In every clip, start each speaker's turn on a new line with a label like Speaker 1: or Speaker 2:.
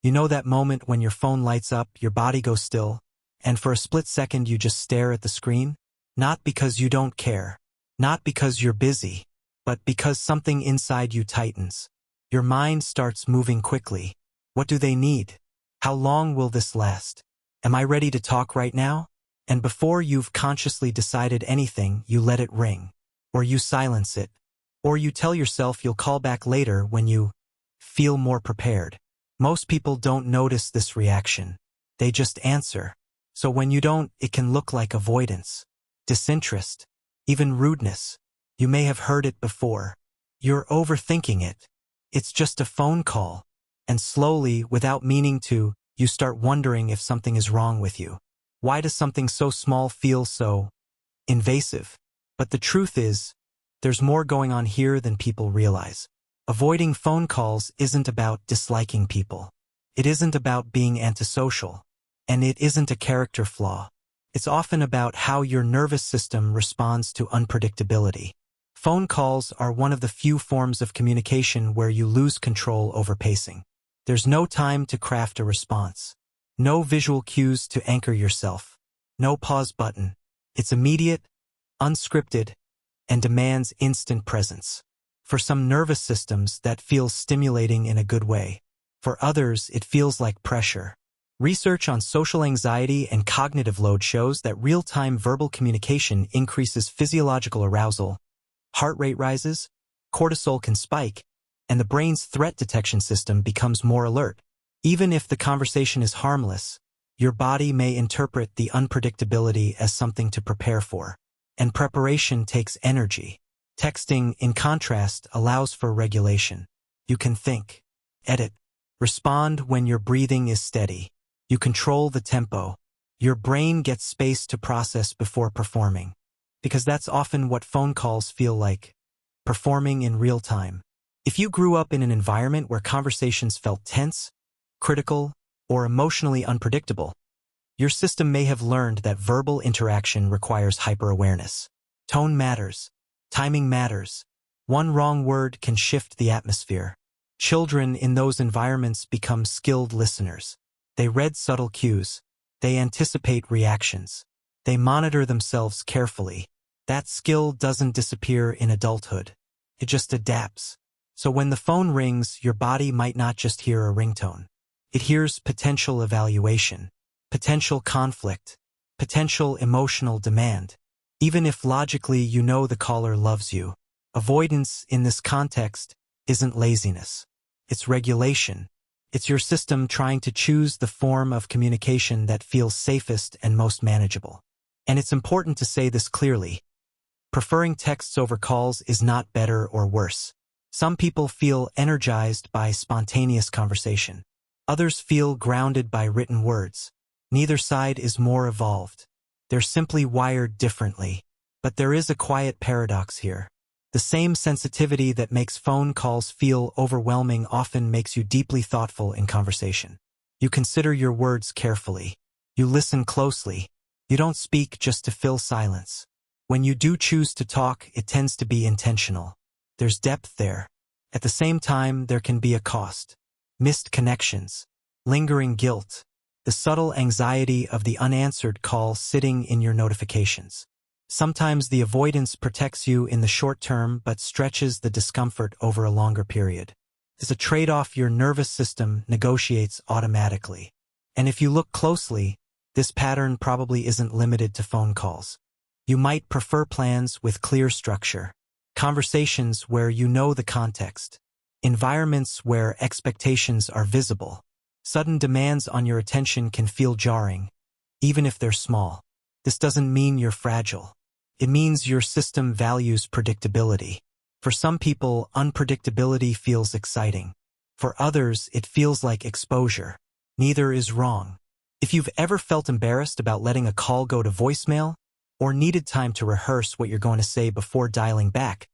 Speaker 1: You know that moment when your phone lights up, your body goes still, and for a split second you just stare at the screen? Not because you don't care, not because you're busy, but because something inside you tightens. Your mind starts moving quickly. What do they need? How long will this last? Am I ready to talk right now? And before you've consciously decided anything, you let it ring. Or you silence it. Or you tell yourself you'll call back later when you feel more prepared. Most people don't notice this reaction. They just answer. So when you don't, it can look like avoidance, disinterest, even rudeness. You may have heard it before. You're overthinking it. It's just a phone call. And slowly, without meaning to, you start wondering if something is wrong with you. Why does something so small feel so invasive? But the truth is, there's more going on here than people realize. Avoiding phone calls isn't about disliking people. It isn't about being antisocial. And it isn't a character flaw. It's often about how your nervous system responds to unpredictability. Phone calls are one of the few forms of communication where you lose control over pacing. There's no time to craft a response. No visual cues to anchor yourself. No pause button. It's immediate, unscripted, and demands instant presence. For some nervous systems, that feels stimulating in a good way. For others, it feels like pressure. Research on social anxiety and cognitive load shows that real-time verbal communication increases physiological arousal, heart rate rises, cortisol can spike, and the brain's threat detection system becomes more alert. Even if the conversation is harmless, your body may interpret the unpredictability as something to prepare for. And preparation takes energy. Texting, in contrast, allows for regulation. You can think, edit, respond when your breathing is steady. You control the tempo. Your brain gets space to process before performing. Because that's often what phone calls feel like, performing in real time. If you grew up in an environment where conversations felt tense, critical, or emotionally unpredictable, your system may have learned that verbal interaction requires hyper-awareness. Tone matters. Timing matters. One wrong word can shift the atmosphere. Children in those environments become skilled listeners. They read subtle cues. They anticipate reactions. They monitor themselves carefully. That skill doesn't disappear in adulthood. It just adapts. So when the phone rings, your body might not just hear a ringtone. It hears potential evaluation, potential conflict, potential emotional demand. Even if logically you know the caller loves you, avoidance in this context isn't laziness. It's regulation. It's your system trying to choose the form of communication that feels safest and most manageable. And it's important to say this clearly. Preferring texts over calls is not better or worse. Some people feel energized by spontaneous conversation. Others feel grounded by written words. Neither side is more evolved. They're simply wired differently. But there is a quiet paradox here. The same sensitivity that makes phone calls feel overwhelming often makes you deeply thoughtful in conversation. You consider your words carefully. You listen closely. You don't speak just to fill silence. When you do choose to talk, it tends to be intentional. There's depth there. At the same time, there can be a cost. Missed connections, lingering guilt, the subtle anxiety of the unanswered call sitting in your notifications. Sometimes the avoidance protects you in the short term but stretches the discomfort over a longer period. It's a trade-off your nervous system negotiates automatically. And if you look closely, this pattern probably isn't limited to phone calls. You might prefer plans with clear structure, conversations where you know the context, environments where expectations are visible. Sudden demands on your attention can feel jarring, even if they're small. This doesn't mean you're fragile. It means your system values predictability. For some people, unpredictability feels exciting. For others, it feels like exposure. Neither is wrong. If you've ever felt embarrassed about letting a call go to voicemail, or needed time to rehearse what you're going to say before dialing back,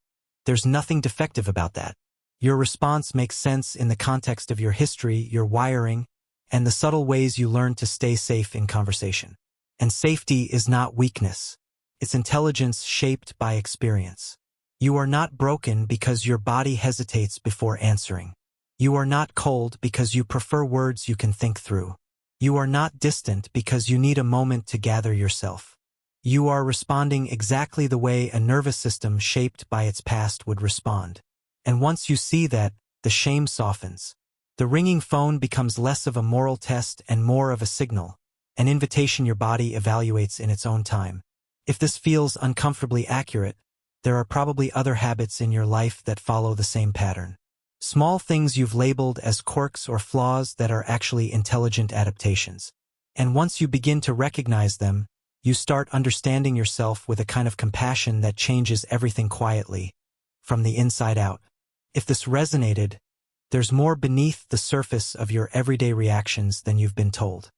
Speaker 1: there's nothing defective about that. Your response makes sense in the context of your history, your wiring, and the subtle ways you learn to stay safe in conversation. And safety is not weakness. It's intelligence shaped by experience. You are not broken because your body hesitates before answering. You are not cold because you prefer words you can think through. You are not distant because you need a moment to gather yourself. You are responding exactly the way a nervous system shaped by its past would respond. And once you see that, the shame softens. The ringing phone becomes less of a moral test and more of a signal, an invitation your body evaluates in its own time. If this feels uncomfortably accurate, there are probably other habits in your life that follow the same pattern. Small things you've labeled as quirks or flaws that are actually intelligent adaptations. And once you begin to recognize them, you start understanding yourself with a kind of compassion that changes everything quietly, from the inside out. If this resonated, there's more beneath the surface of your everyday reactions than you've been told.